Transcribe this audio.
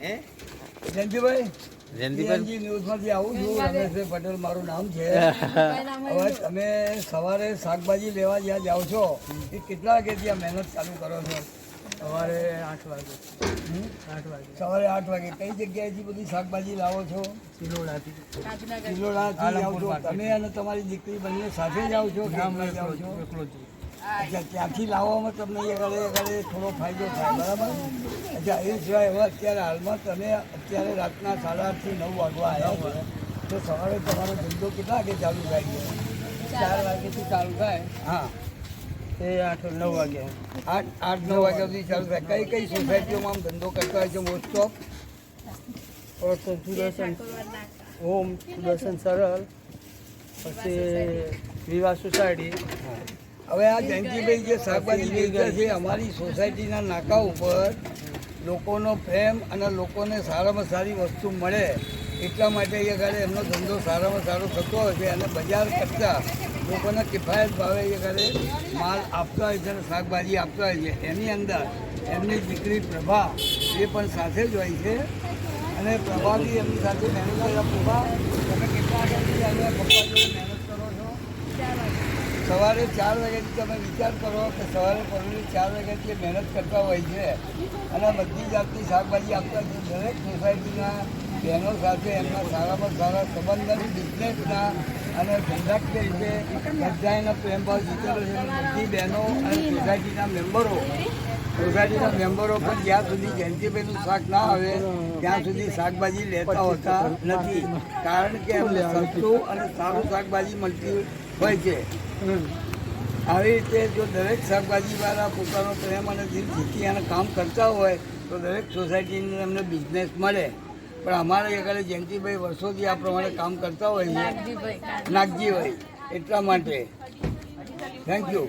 હે જયંતિભાઈ જયંતિભાઈ ન્યૂઝમાંથી આવું છું રમેશભાઈ પટેલ મારું નામ છે હવે તમે સવારે શાકભાજી લેવા જ્યાં જાઓ છો એ કેટલા વાગે ત્યાં મહેનત ચાલુ કરો છો સવારે 8 વાગે સવારે 8 વાગે કઈ જગ્યાએથી બધી શાકભાજી લાવો છો સિલોડાથી આવો છો તમે અને તમારી દીકરી બંને સાથે જ આવો છો કે એકલા જ આવો છો એકલો જ અચ્છા ત્યાંથી લાવવામાં તમને આગળ થોડો ફાયદો થાય બરાબર અચ્છા એ સિવાય હવે અત્યારે હાલમાં તમે અત્યારે રાતના 8:30 થી 9 વાગવા આવ્યા છો તો સવારે તમારો ધંધો કેટલા વાગે ચાલુ થાય છે 4 વાગ્યાથી ચાલુ થાય હા તે 8-9 વાગે 8-9 વાગ્યા સુધી ચાલુ થાય કઈ કઈ સોસાયટીઓમાં આમ ધંધો કરતા હોય છે most of Sudarshan home Sudarshan સરળ પછી વિવાહ સોસાયટી હવે આ જયંતિભાઈ જે શાકભાજી વેચે છે અમારી સોસાયટીના નાકા ઉપર લોકોનો પ્રેમ અને લોકોને સારામાં સારી વસ્તુ મળે એટલા માટે એ ગાડે એમનો ધંધો સારામાં સારો થતો હોય છે અને બજાર કરતાં લોકોને કિફાયત ભાવે એ ગાડે માલ આપતા હોય છે અને શાકભાજી આપતા હોય છે એની અંદર એમની દીકરી પ્રભા એ પણ સાથે જ હોય છે અને પ્રભાથી એમની સાથે મહેનત કર્યા પ્રભા તમે કેટલા આગળથી આવ્યા પપ્પા જોડે મહેનત કરો છો સવારે 4 વાગ્યાથી તમે વિચાર કરો કે સવારે પગલી 4 વાગ્યાથી મહેનત કરતા હોય છે અને બધી જાતની શાકભાજી આપતા છે દરેક સોસાયટીના બહેનો સાથે એમના સારામાં સારા સંબંધ અને બિઝનેસના અને ધંધાકીય રીતે બધાના પ્રેમભાવ જીતેલો છે બધી બહેનો અને સોસાયટીના મેમ્બરો પણ જ્યાં સુધી જયંતિભાઈનું શાક ના આવે ત્યાં સુધી શાકભાજી લેતા હોતા નથી કારણ કે એમને સસ્તું અને સારું શાકભાજી મળતી હોય છે આવી રીતે જો દરેક શાકભાજીવાળા પોતાનો પ્રેમ અને દિલ જીતી અને કામ કરતા હોય તો દરેક સોસાયટીને એમને બિઝનેસ મળે પણ અમારા આગળ જયંતિભાઈ વર્ષોથી આ પ્રમાણે કામ કરતા હોય છે નાગજીભાઈ એટલા માટે થેન્ક યુ